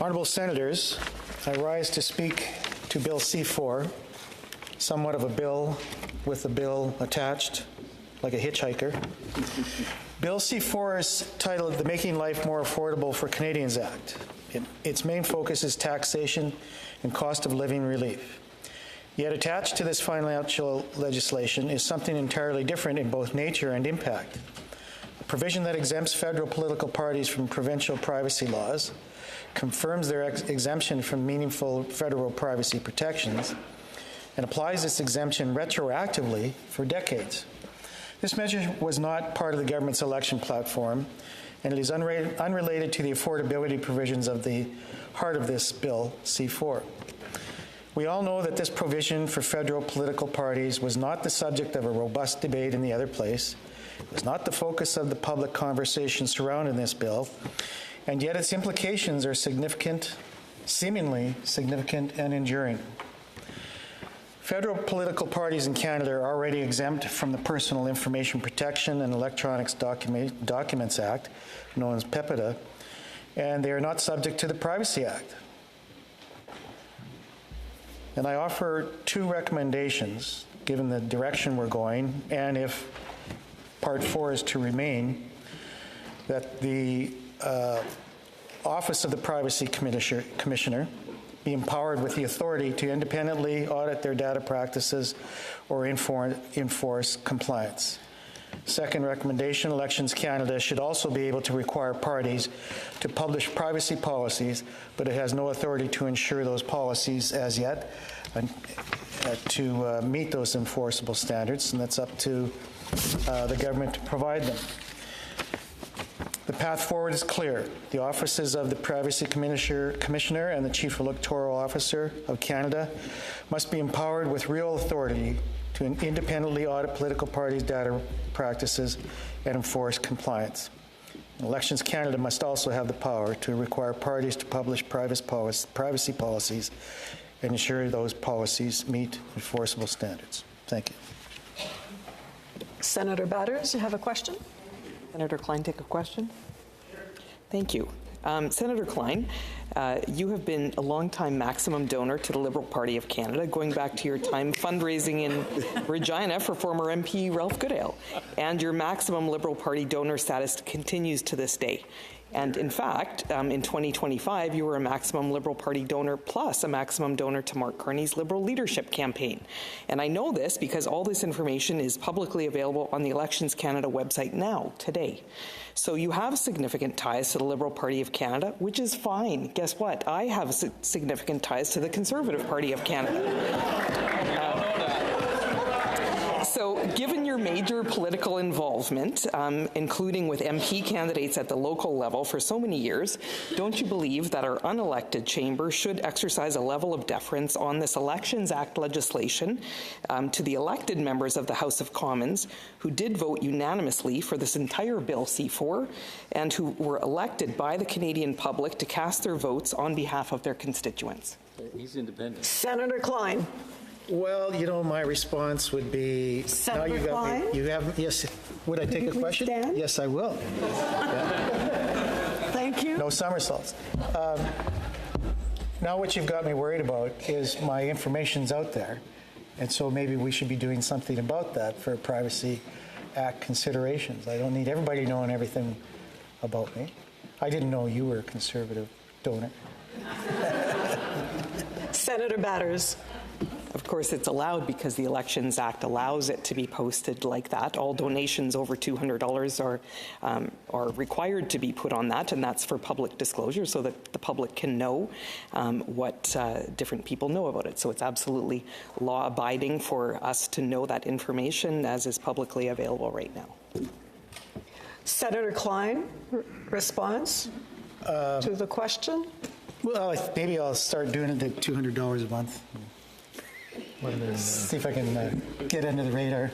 Honourable Senators, I rise to speak to Bill C-4, somewhat of a bill with a bill attached, like a hitchhiker. Bill C-4 is titled the Making Life More Affordable for Canadians Act. Its main focus is taxation and cost of living relief. Yet attached to this financial legislation is something entirely different in both nature and impact. A provision that exempts federal political parties from provincial privacy laws, confirms their exemption from meaningful federal privacy protections, and applies this exemption retroactively for decades. This measure was not part of the government's election platform, and it is unrelated to the affordability provisions of the heart of this bill, C-4. We all know that this provision for federal political parties was not the subject of a robust debate in the other place. It was not the focus of the public conversation surrounding this bill, and yet its implications are significant, seemingly significant and enduring. Federal political parties in Canada are already exempt from the Personal Information Protection and Electronics Documents Act, known as PEPIDA, and they are not subject to the Privacy Act. And I offer two recommendations, given the direction we're going, and if Part 4 is to remain, that the Office of the Privacy Commissioner be empowered with the authority to independently audit their data practices or enforce compliance. Second recommendation, Elections Canada should also be able to require parties to publish privacy policies, but it has no authority to ensure those policies as yet to meet those enforceable standards, and that's up to the government to provide them. The path forward is clear. The offices of the Privacy Commissioner and the Chief Electoral Officer of Canada must be empowered with real authority to independently audit political parties' data practices and enforce compliance. Elections Canada must also have the power to require parties to publish privacy policies and ensure those policies meet enforceable standards. Thank you. Senator Batters, you have a question? Senator Klyne, take a question. Thank you. Senator Klyne, you have been a long-time maximum donor to the Liberal Party of Canada, going back to your time fundraising in Regina for former MP Ralph Goodale, and your maximum Liberal Party donor status continues to this day. And in fact, in 2025, you were a maximum Liberal Party donor plus a maximum donor to Mark Carney's Liberal leadership campaign. And I know this because all this information is publicly available on the Elections Canada website now, today. So you have significant ties to the Liberal Party of Canada, which is fine. Guess what? I have significant ties to the Conservative Party of Canada. So given your major political involvement, including with MP candidates at the local level for so many years, don't you believe that our unelected chamber should exercise a level of deference on this Elections Act legislation to the elected members of the House of Commons who did vote unanimously for this entire Bill C-4 and who were elected by the Canadian public to cast their votes on behalf of their constituents? He's independent. Senator Klyne. Well, you know, my response would be... Senator now you got Klyne? me, you have, yes, would I take a question? Stand? Yes, I will. Yeah. Thank you. No somersaults. Now what you've got me worried about is my information's out there, and so maybe we should be doing something about that for Privacy Act considerations. I don't need everybody knowing everything about me. I didn't know you were a Conservative donor. Senator Batters. Of course, it's allowed because the Elections Act allows it to be posted like that. All donations over $200 are required to be put on that, and that's for public disclosure so that the public can know what different people know about it. So it's absolutely law-abiding for us to know that information as is publicly available right now. Senator Klyne, response to the question? Well, maybe I'll start doing it at $200 a month. See if I can get under the radar.